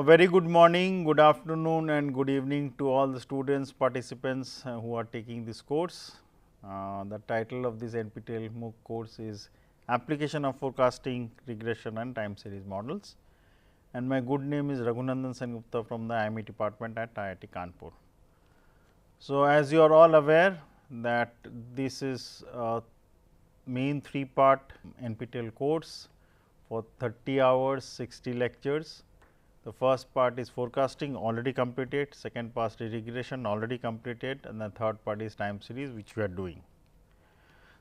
very good morning, good afternoon and good evening to all the students participants who are taking this course. The title of this NPTEL MOOC course is Application of Forecasting, Regression and Time Series Models, and my good name is Raghunandan Sengupta from the IME department at IIT Kanpur. So, as you are all aware that this is a main 3-part NPTEL course for 30 hours, 60 lectures. The first part is forecasting already completed, second part is regression already completed, and the third part is time series which we are doing.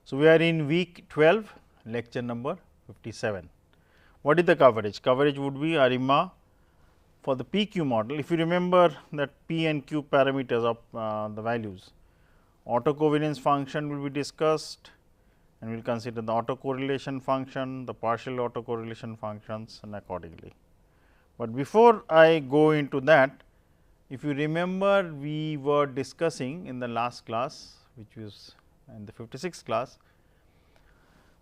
So, we are in week 12, lecture number 57. What is the coverage? Coverage would be ARMA for the PQ model. If you remember that P and Q parameters of the values, autocovariance function will be discussed, and we will consider the autocorrelation function, the partial autocorrelation functions, and accordingly. But before I go into that, if you remember, we were discussing in the last class, which was in the 56th class,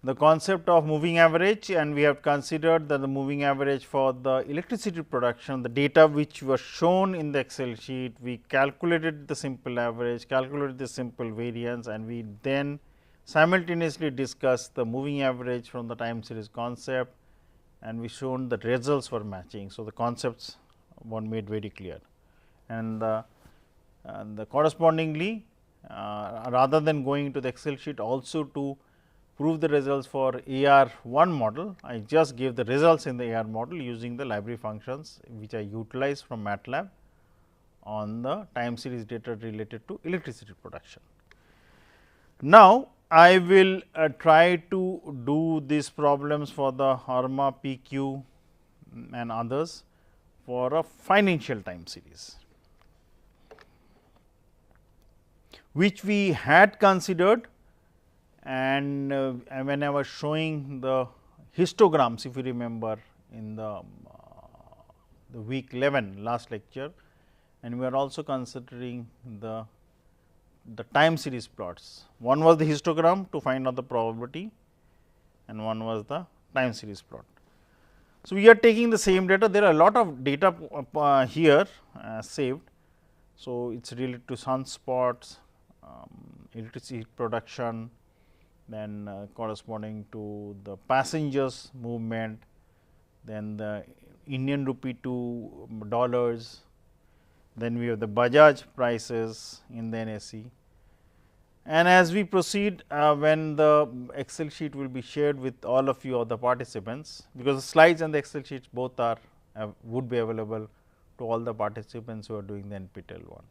the concept of moving average, and we have considered that the moving average for the electricity production, the data which was shown in the Excel sheet, we calculated the simple average, calculated the simple variance, and we then simultaneously discussed the moving average from the time series concept, and we shown that results were matching. So, the concepts were made very clear, and the correspondingly rather than going into the Excel sheet also to prove the results for AR1 model, I just gave the results in the AR model using the library functions which I utilized from MATLAB on the time series data related to electricity production. Now, I will try to do these problems for the ARMA, PQ and others for a financial time series, which we had considered, and when I was showing the histograms, if you remember in the week 11 last lecture, and we are also considering the time series plots. One was the histogram to find out the probability, and one was the time series plot. So, we are taking the same data. There are a lot of data here saved. So, it is related to sunspots, electricity production, then corresponding to the passengers movement, then the Indian rupee to dollars, then we have the Bajaj prices in the NSE. And as we proceed, when the Excel sheet will be shared with all of you or the participants, because the slides and the Excel sheets both are would be available to all the participants who are doing the NPTEL one.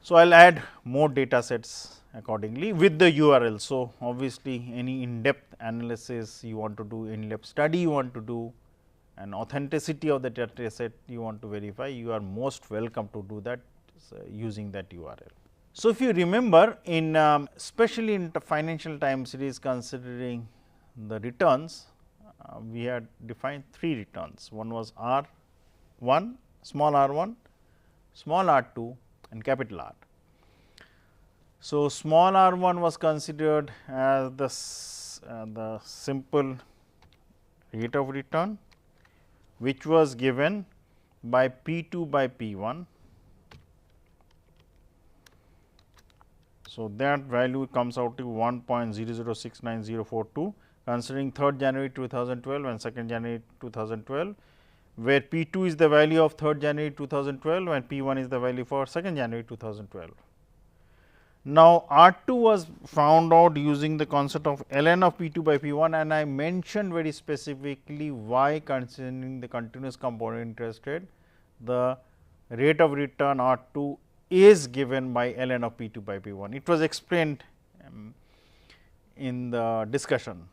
So, I will add more data sets accordingly with the URL. So, obviously, any in-depth analysis you want to do, in-depth study you want to do, and authenticity of the data set you want to verify, you are most welcome to do that using that URL. So, if you remember in especially in the financial time series considering the returns, we had defined 3 returns. One was R1, small r1, small r2 and capital R. So, small r1 was considered as the simple rate of return, which was given by P2 by P1. So, that value comes out to 1.0069042 considering 3rd January 2012 and 2nd January 2012, where P2 is the value of 3rd January 2012 and P1 is the value for 2nd January 2012. Now, R2 was found out using the concept of ln of P2 by P1, and I mentioned very specifically why, considering the continuous compound interest rate, the rate of return R2 is given by ln of P2 by P1. It was explained in the discussion,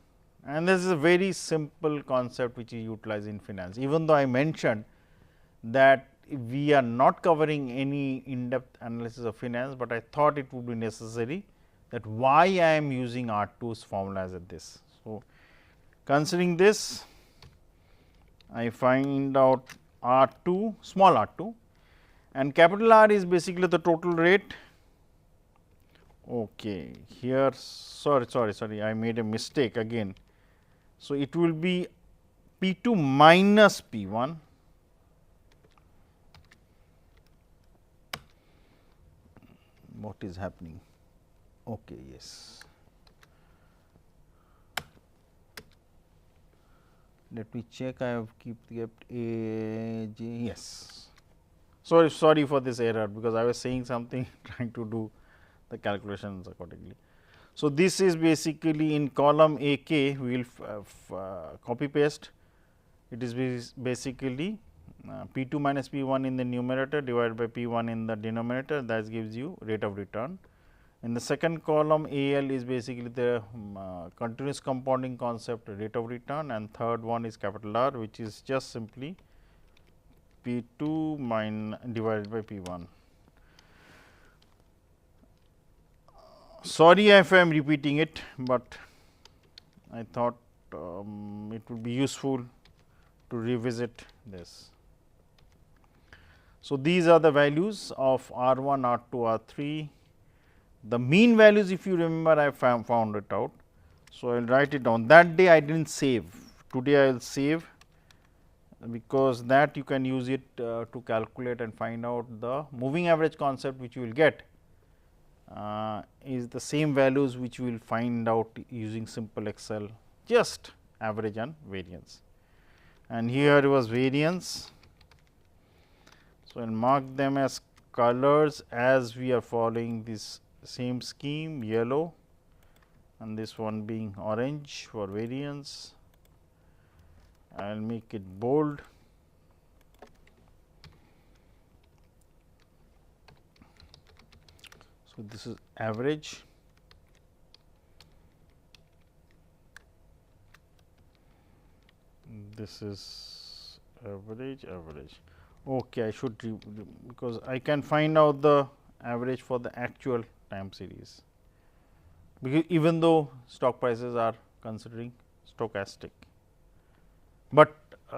and this is a very simple concept which is utilized in finance. Even though I mentioned that we are not covering any in-depth analysis of finance, but I thought it would be necessary that why I am using R2's formula as this. So, considering this, I find out R2, small r2, and capital R is basically the total rate. Okay, here sorry, I made a mistake again. So, it will be P2 minus P1 what is happening. Okay, yes. Let me check. I have kept A J. Yes. Sorry for this error, because I was saying something trying to do the calculations accordingly. So, this is basically in column A K, we will copy paste. It is basically P 2 minus P 1 in the numerator divided by P 1 in the denominator, that gives you rate of return. In the second column, A L is basically the continuous compounding concept rate of return, and third one is capital R, which is just simply P 2 divided by P 1. Sorry if I am repeating it, but I thought it would be useful to revisit this. So, these are the values of R 1, R 2, R 3. The mean values, if you remember, I found it out. So, I will write it down. That day I did not save, today I will save, because that you can use it to calculate and find out the moving average concept, which you will get is the same values which we will find out using simple Excel, just average and variance. And here was variance. So, I will mark them as colors as we are following this same scheme, yellow, and this one being orange for variance. I will make it bold. So, this is average. This is average. Okay, I should because I can find out the average for the actual time series, because even though stock prices are considering stochastic, but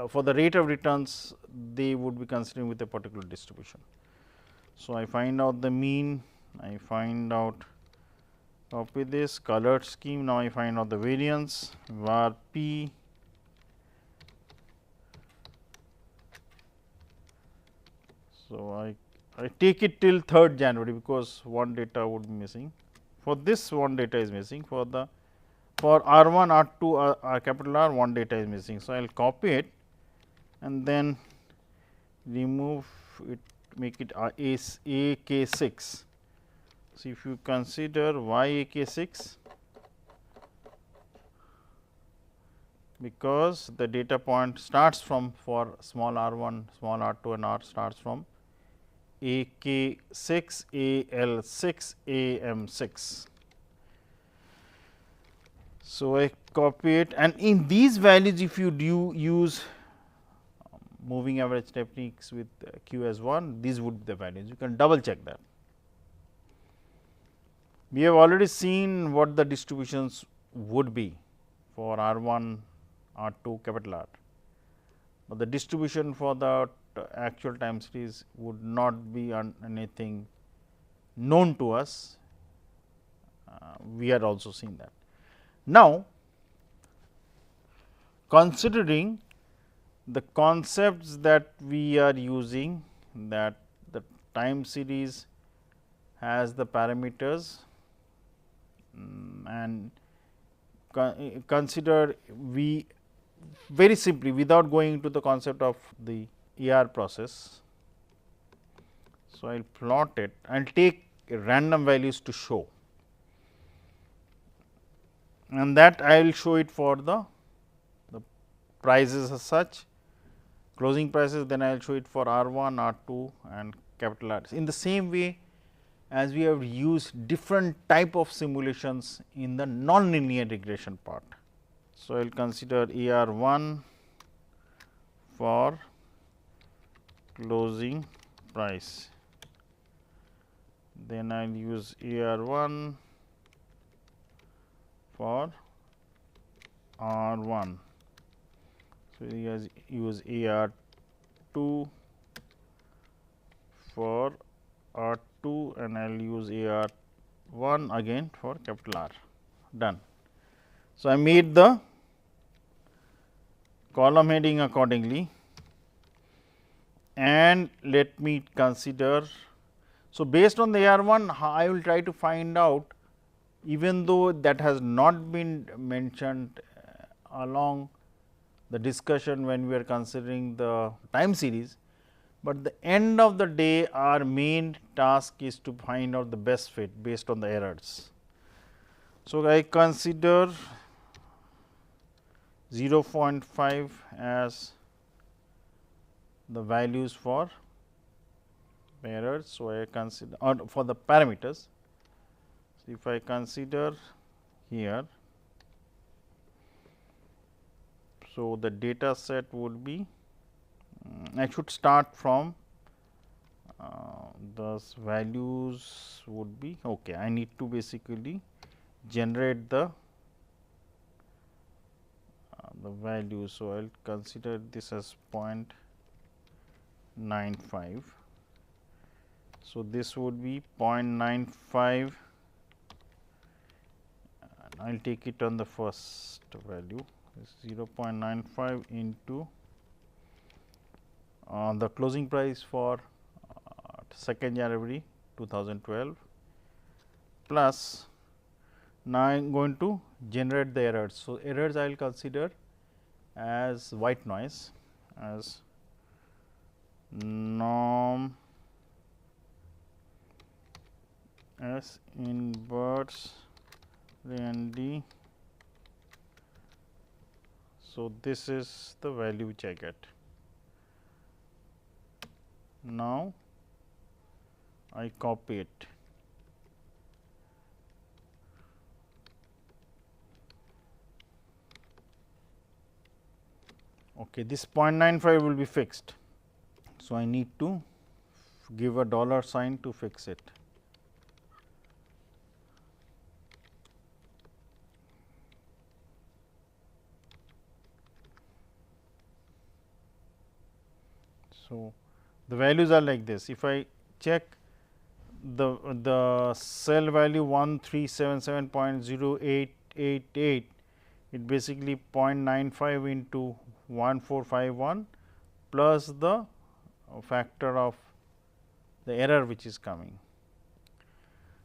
for the rate of returns they would be considering with a particular distribution. So, I find out the mean, I find out, copy this colored scheme. Now, I find out the variance var p . So, I take it till 3rd January, because one data would be missing. For this, one data is missing. For R 1, R 2, capital R, one data is missing. So, I will copy it and then remove it, make it A K 6. So, if you consider why A K 6, because the data point starts from for small r 1, small r 2 and r starts from A K 6, A L 6, A M 6. So, I copy it, and in these values if you do use moving average techniques with Q as 1, these would be the values, you can double check that. We have already seen what the distributions would be for R 1, R 2, capital R, but the distribution for the actual time series would not be anything known to us. We are also seeing that. Now, considering the concepts that we are using, that the time series has the parameters, and consider we very simply, without going into the concept of the AR process. So, I will plot it and take random values to show, and that I will show it for the prices as such, closing prices, then I will show it for R 1, R 2 and capital R. In the same way as we have used different type of simulations in the non-linear regression part. So, I will consider AR 1 for closing price, then I will use AR 1 for R 1. So, use AR 2 for R 2 and I will use AR 1 again for capital R, done. So, I made the column heading accordingly, and let me consider. So, based on the AR1, I will try to find out, even though that has not been mentioned along the discussion when we are considering the time series, but the end of the day our main task is to find out the best fit based on the errors. So, I consider 0.5 as the values for errors. So, I consider, or for the parameters. So, if I consider here, so the data set would be, I should start from those values would be okay. I need to basically generate the value. So, I will consider this as 0.95. So, this would be 0.95, and I will take it on the first value, 0.95 into the closing price for 2nd January 2012 plus, now I am going to generate the errors. So, errors I will consider as white noise, as norm S inverse ND. So, this is the value which I get. Now, I copy it. Okay, this 0.95 will be fixed. So, I need to give a dollar sign to fix it. So, the values are like this. If I check the cell value 1377.0888, it basically 0.95 into 1451 plus the factor of the error which is coming.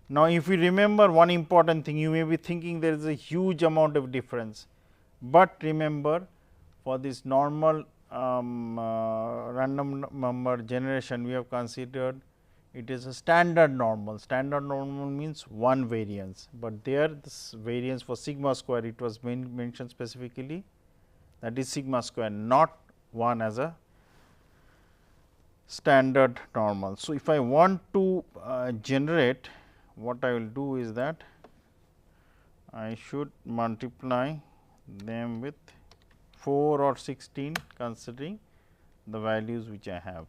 Now, if you remember one important thing, you may be thinking there is a huge amount of difference, but remember, for this normal random number generation, we have considered it is a standard normal. Standard normal means one variance, but there this variance for sigma square, it was mentioned specifically, that is sigma square, not 1 as a standard normal. So, if I want to generate, what I will do is that I should multiply them with 4 or 16, considering the values which I have,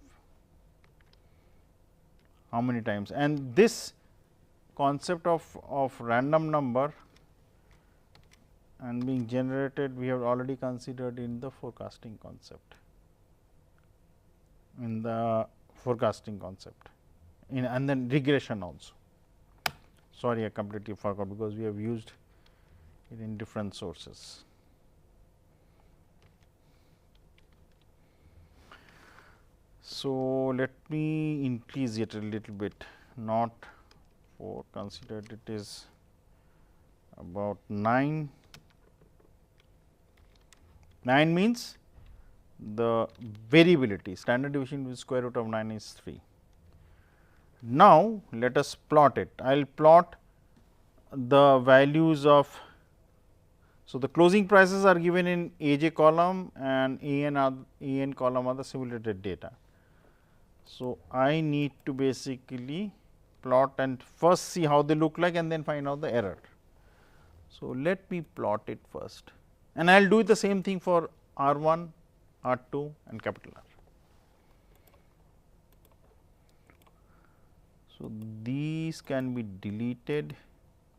how many times. And this concept of random number and being generated, we have already considered in the forecasting concept, and then regression also. Sorry, I completely forgot, because we have used it in different sources. So, let me increase it a little bit, not for considered it is about 9. 9 means the variability, standard deviation with square root of 9 is 3. Now, let us plot it. I will plot the values of, so the closing prices are given in AJ column and AN column are the simulated data. So, I need to basically plot and first see how they look like and then find out the error. So, let me plot it first, and I will do the same thing for R1, R2 and capital R. So, these can be deleted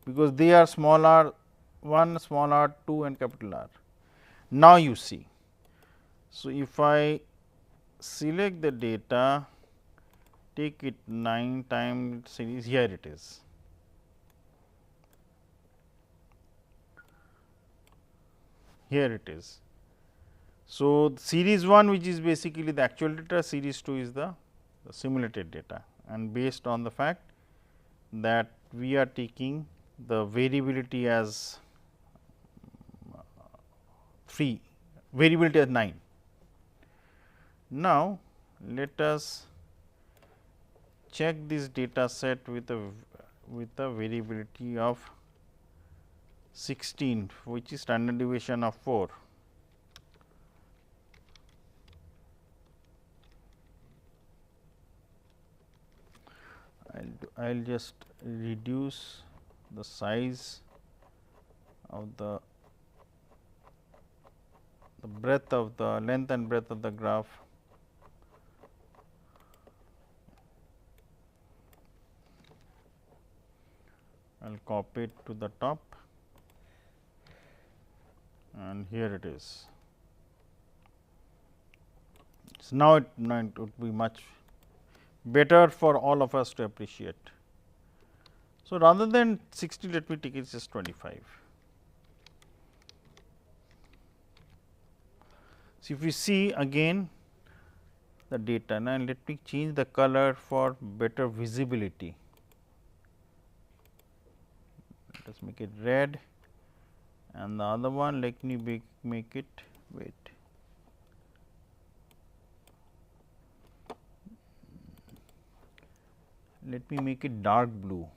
because they are small r 1, small r 2 and capital R. Now, you see. So, if I select the data, take it 9 time series, here it is. Here it is. So, series 1 which is basically the actual data, series 2 is the simulated data. and based on the fact that we are taking the variability as free, variability as 9. Now, let us check this data set with a variability of 16, which is standard deviation of 4. I will just reduce the size of the breadth of the length and breadth of the graph. I will copy it to the top, and here it is. So, now it would be much better for all of us to appreciate. So, rather than 60, let me take it just 25. So, if you see again the data, now let me change the color for better visibility. Let us make it red, and the other one let me make it let me make it dark blue,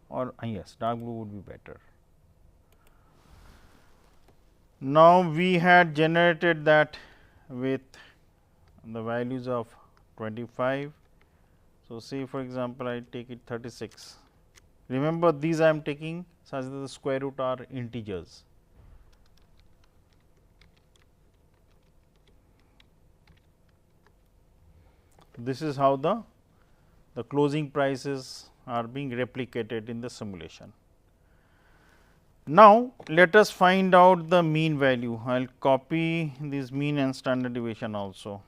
or yes, dark blue would be better. Now, we had generated that with the values of 25. So, say for example, I take it 36. Remember, these I am taking such that the square root are integers. This is how the closing prices are being replicated in the simulation. Now, let us find out the mean value. I will copy this mean and standard deviation also.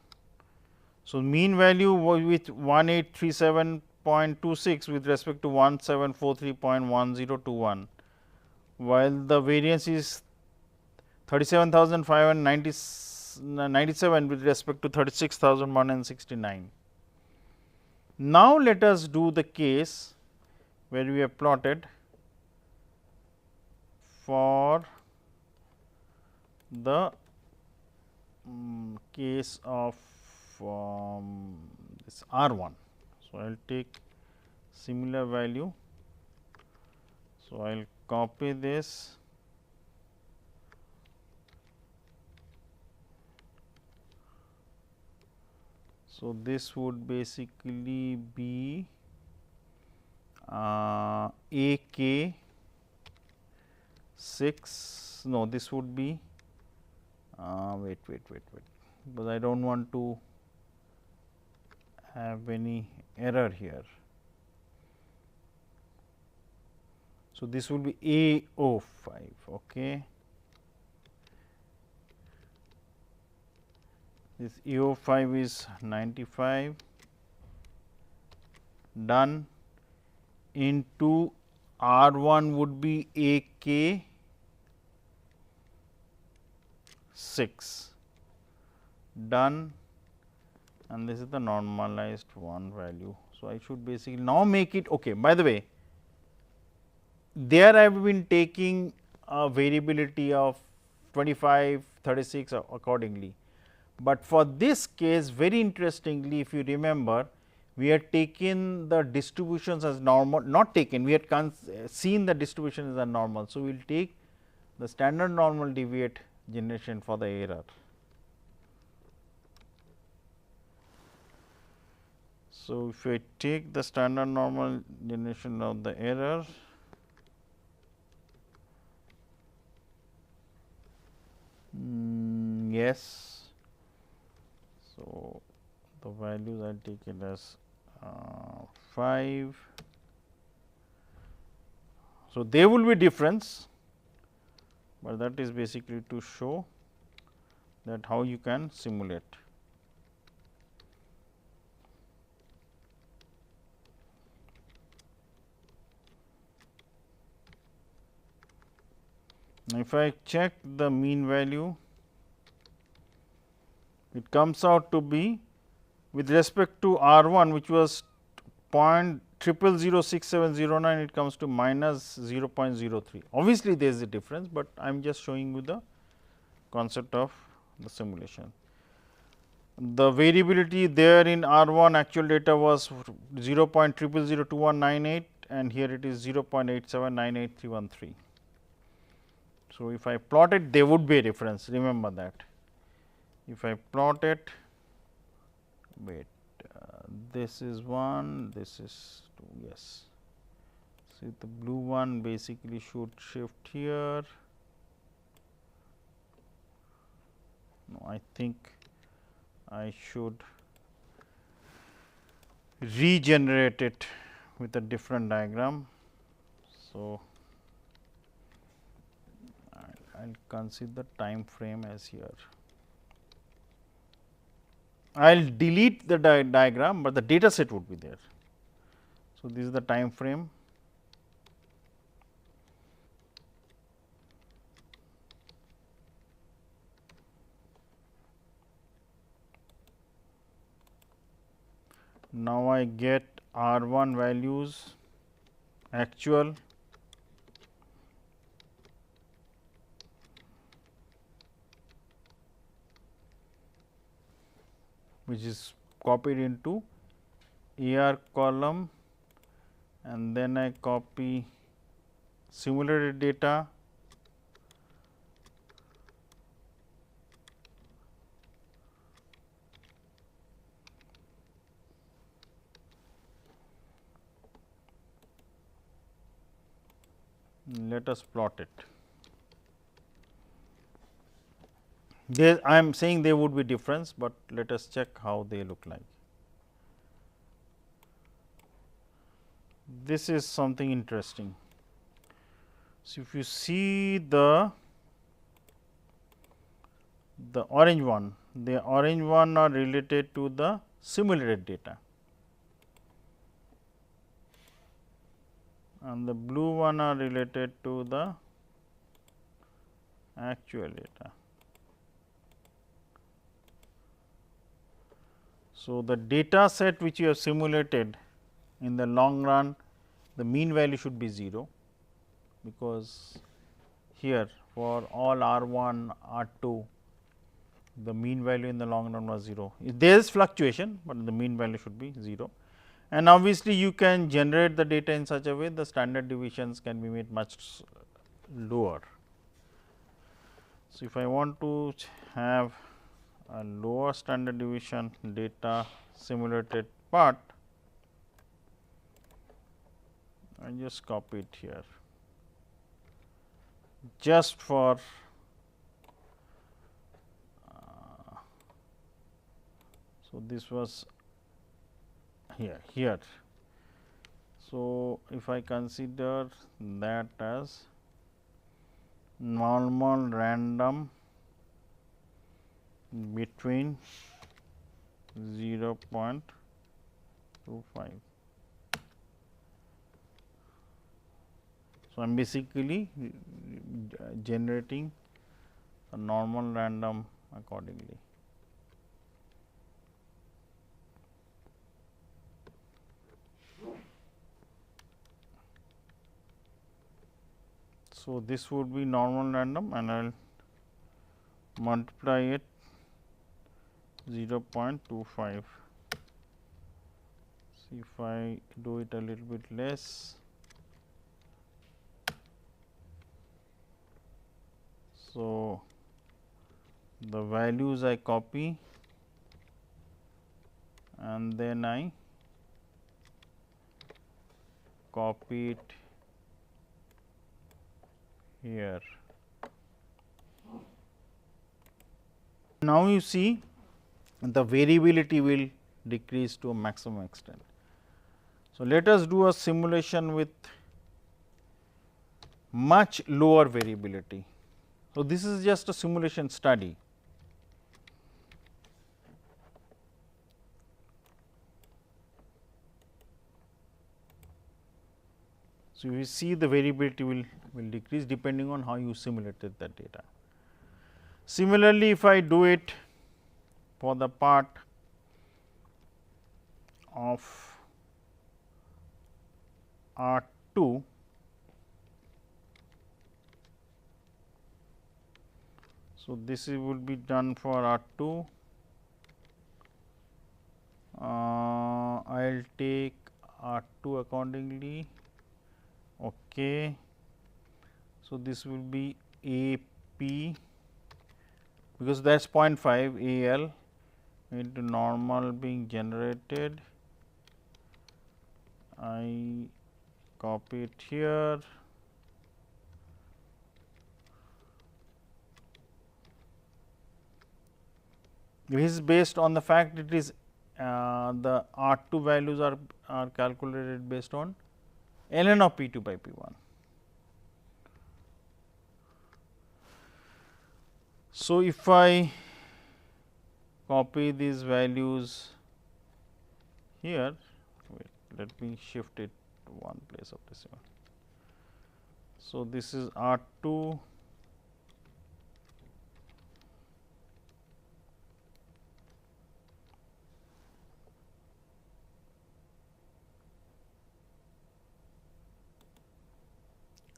So, mean value with 1837.26 with respect to 1743.1021, while the variance is 37,597 with respect to 36,169. Now, let us do the case where we have plotted for the case of this R1. So, I will take similar value. So, I will copy this . So, this would basically be AK 6, no, this would be wait, because I do not want to have any error here. So, this will be A05. Okay. This A05 is 95 done into R1 would be AK 6 done, and this is the normalized one value. So, I should basically now make it okay. By the way, there I have been taking a variability of 25, 36 accordingly, but for this case very interestingly, if you remember, we had taken the distributions as normal, not taken, we had seen the distribution as a normal. So, we will take the standard normal deviate generation for the error. So, if I take the standard normal generation of the error, yes. So, the values I will take it as 5. So, there will be difference, but that is basically to show that how you can simulate. Now, if I check the mean value, it comes out to be with respect to R1, which was 0.006709, it comes to minus 0.03. Obviously, there is a difference, but I am just showing you the concept of the simulation. The variability there in R1 actual data was 0.00002198 and here it is 0.8798313. So, if I plot it, there would be a difference, remember that. If I plot it, wait, this is 1, this is 2, yes. See, the blue one basically should shift here. No, I think I should regenerate it with a different diagram. So, I will consider time frame as here. I will delete the diagram, but the data set would be there. So, this is the time frame. Now, I get R1 values actual, which is copied into AR column, and then I copy simulated data, let us plot it. There, I am saying there would be difference, but let us check how they look like. This is something interesting. So, if you see the orange one, the orange one are related to the simulated data and the blue one are related to the actual data. So, the data set which you have simulated in the long run, the mean value should be 0, because here for all R1, R2, the mean value in the long run was 0. There is fluctuation, but the mean value should be 0. And obviously, you can generate the data in such a way the standard deviations can be made much lower. So, if I want to have a lower standard deviation data simulated part, I just copy it here just for so this was here. So, if I consider that as normal random between 0.25. So, I am basically generating a normal random accordingly. So, this would be normal random and I will multiply it 0.25. See if I do it a little bit less. So, the values I copy and then I copy it here. Now, you see the variability will decrease to a maximum extent. So, let us do a simulation with much lower variability. So, this is just a simulation study. So, you see the variability will decrease depending on how you simulated the data. Similarly, if I do it for the part of R2 so this will be done for R2. I will take R2 accordingly. Okay. So, this will be AP because that is 0.5 AL into normal being generated. I copy it here. This is based on the fact it is the R2 values are calculated based on ln of P2 by P1. So, if I copy these values here, wait, let me shift it to one place of decimal. So, this is R2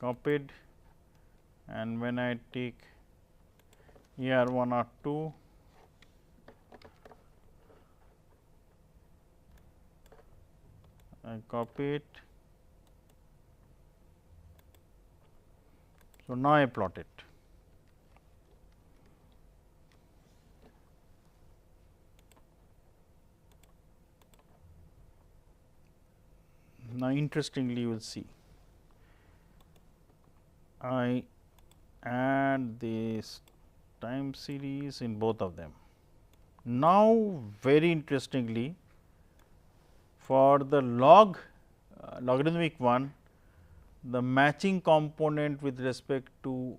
copied, and when I take ER1 R2 I copy it. So, now I plot it. Now, interestingly you will see I add this time series in both of them. Now, very interestingly for the logarithmic one, the matching component with respect to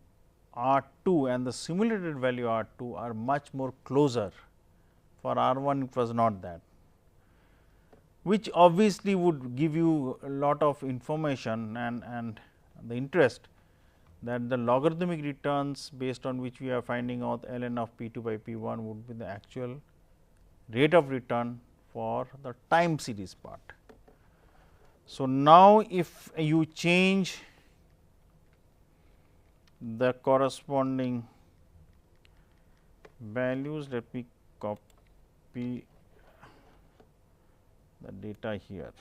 R2 and the simulated value R2 are much more closer. For R1 it was not that, which obviously would give you a lot of information and the interest that the logarithmic returns based on which we are finding out ln of P2 by P1 would be the actual rate of return for the time series part. So, now if you change the corresponding values, let me copy the data here.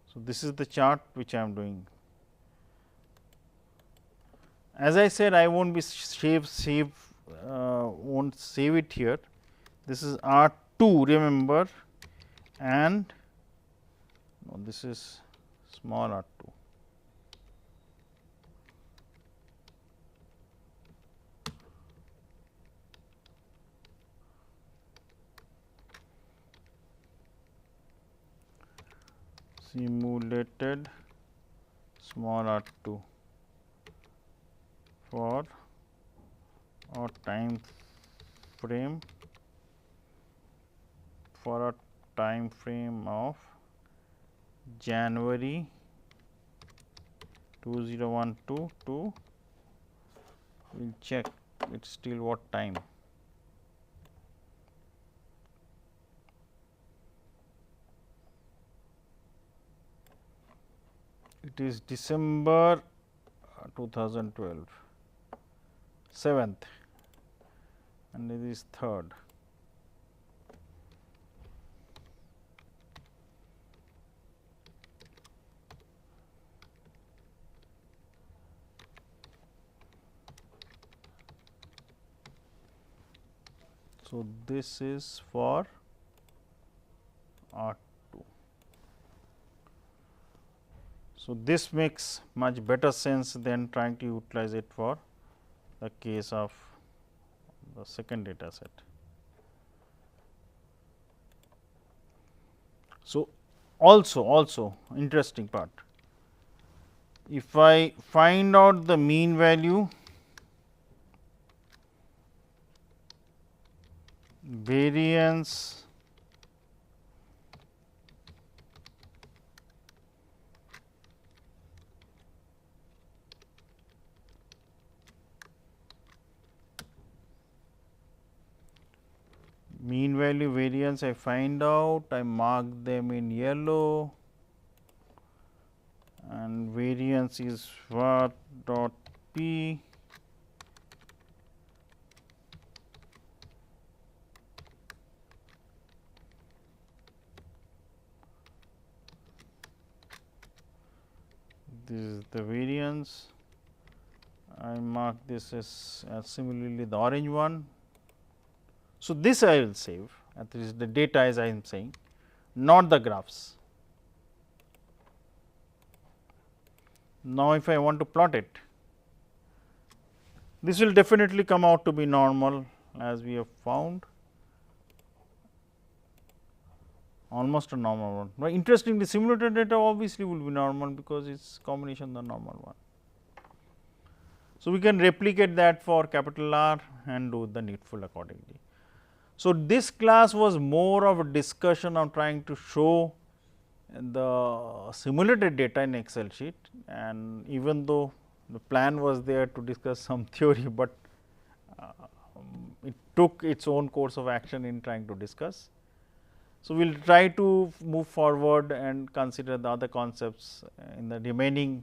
So, this is the chart which I am doing. As I said, I won't be won't save it here. This is R2, remember, and no, this is small R2. Simulated small R2 for a time frame of January 2012 to, we will check it is still what time. It is December 2012, 7th, and it is 3rd. So, this is for R2. So, this makes much better sense than trying to utilize it for the case of the second data set. So, also interesting part, if I find out the mean value, variance mean value variance I find out, I mark them in yellow, and variance is what dot p. This is the variance. I mark this as similarly the orange one. So, this I will save, at least the data as I am saying, not the graphs. Now, if I want to plot it, this will definitely come out to be normal, as we have found, almost a normal one. But interestingly, simulated data obviously will be normal, because it is combination the normal one. So, we can replicate that for capital R and do the needful accordingly. So, this class was more of a discussion of trying to show the simulated data in Excel sheet, and even though the plan was there to discuss some theory, but it took its own course of action in trying to discuss. So, we will try to move forward and consider the other concepts in the remaining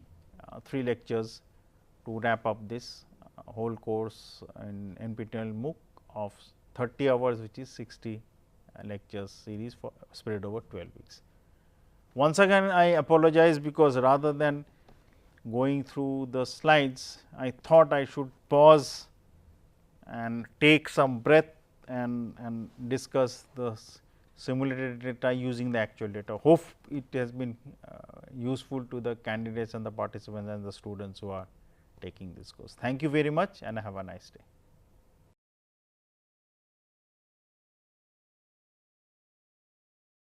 3 lectures to wrap up this whole course in NPTEL MOOC of 30 hours, which is 60 lectures series for spread over 12 weeks. Once again, I apologize, because rather than going through the slides, I thought I should pause and take some breath and discuss the simulated data using the actual data. Hope it has been useful to the candidates and the participants and the students who are taking this course. Thank you very much, and have a nice day.